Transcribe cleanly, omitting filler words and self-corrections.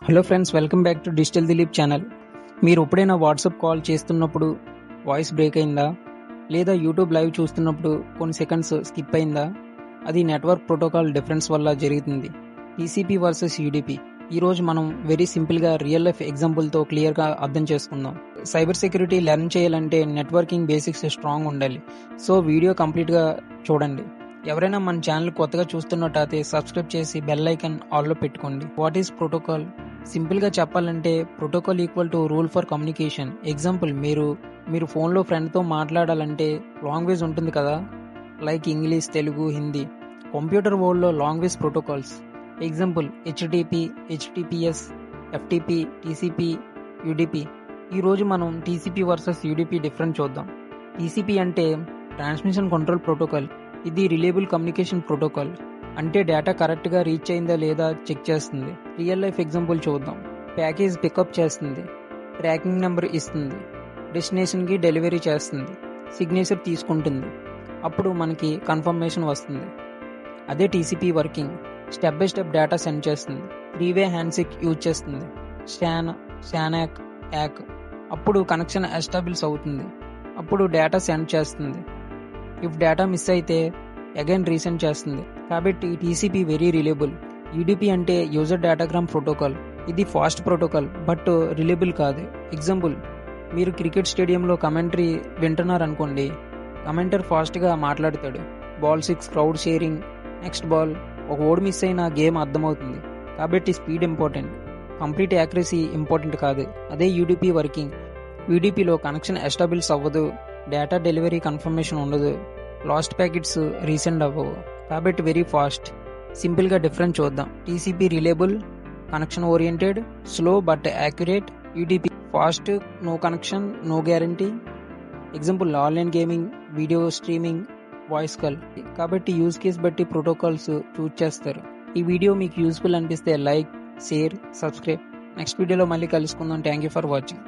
Hello friends, welcome back to digital Dilip channel. మీరు ఎప్పుడైనా WhatsApp call చేస్తున్నప్పుడు వాయిస్ బ్రేక్ అయిందా, లేదా యూట్యూబ్ లైవ్ చూస్తున్నప్పుడు కొన్ని సెకండ్స్ స్కిప్ అయిందా? అది నెట్వర్క్ ప్రోటోకాల్ డిఫరెన్స్ వల్ల జరుగుతుంది. TCP versus UDP. ఈరోజు మనం వెరీ సింపుల్గా రియల్ లైఫ్ ఎగ్జాంపుల్తో క్లియర్గా అర్థం చేసుకుందాం. సైబర్ సెక్యూరిటీ లెర్న్ చేయాలంటే నెట్వర్కింగ్ బేసిక్స్ స్ట్రాంగ్ ఉండాలి. సో వీడియో కంప్లీట్గా చూడండి. ఎవరైనా మన ఛానల్ కొత్తగా చూస్తున్నట్టయితే సబ్స్క్రైబ్ చేసి బెల్ ఐకాన్ ఆల్లో పెట్టుకోండి. What is protocol? సింపుల్గా చెప్పాలంటే protocol equal to rule for communication. Example, మీరు ఫోన్లో ఫ్రెండ్తో మాట్లాడాలంటే లాంగ్వేజ్ ఉంటుంది కదా, like English, Telugu, Hindi. Computer వరల్డ్లో language protocols. Example HTTP, HTTPS, FTP, TCP, UDP. ఈరోజు మనం టీసీపీ వర్సెస్ యూడీపీ డిఫరెన్స్ చూద్దాం. టీసీపీ అంటే ట్రాన్స్మిషన్ కంట్రోల్ ప్రోటోకాల్. ఇది రిలయబుల్ కమ్యూనికేషన్ ప్రోటోకాల్. అంటే డేటా కరెక్ట్గా రీచ్ అయిందా లేదా చెక్ చేస్తుంది. రియల్ లైఫ్ ఎగ్జాంపుల్ చూద్దాం. ప్యాకేజ్ పికప్ చేస్తుంది, ట్రాకింగ్ నెంబర్ ఇస్తుంది, డెస్టినేషన్కి డెలివరీ చేస్తుంది, సిగ్నేచర్ తీసుకుంటుంది, అప్పుడు మనకి కన్ఫర్మేషన్ వస్తుంది. అదే TCP working. Step by step data send చేస్తుంది, 3-వే హ్యాండ్షేక్ యూజ్ చేస్తుంది, శానాక్ యాక్, అప్పుడు కనెక్షన్ ఎస్టాబ్లిష్ అవుతుంది, అప్పుడు డేటా సెండ్ చేస్తుంది. ఇఫ్ డేటా మిస్ అయితే అగైన్ రీసెండ్ చేస్తుంది. కాబట్టి టీసీపీ వెరీ రిలయబుల్. యూడీపీ అంటే యూజర్ డేటాగ్రామ్ ప్రోటోకాల్. ఇది ఫాస్ట్ ప్రోటోకాల్ బట్ రిలయబుల్ కాదు. ఎగ్జాంపుల్, మీరు క్రికెట్ స్టేడియంలో కమెంటరీ వింటున్నారనుకోండి. కమెంటర్ ఫాస్ట్గా మాట్లాడతాడు. Ball 6, crowd sharing, next ball. ఒక ఓడి మిస్ అయినా గేమ్ అర్థమవుతుంది. కాబట్టి speed important, complete accuracy important కాదు. అదే యూడీపీ వర్కింగ్. యూడీపీలో కనెక్షన్ ఎస్టాబ్లిష్ అవ్వదు, డేటా డెలివరీ కన్ఫర్మేషన్ ఉండదు, లాస్ట్ ప్యాకెట్స్ రీసెండ్ అవ్వవు. కాబట్టి వెరీ ఫాస్ట్. సింపుల్గా డిఫరెన్స్ చూద్దాం. TCP reliable, connection oriented, slow but accurate. UDP fast, no connection, no guarantee. Example online gaming, video streaming, voice call. కాబట్టి use case బట్టి protocols choose చేస్తారు. ఈ video మీకు useful అనిపిస్తే లైక్, షేర్, సబ్స్క్రైబ్. నెక్స్ట్ వీడియోలో మళ్ళీ కలుసుకుందాం. Thank you for watching.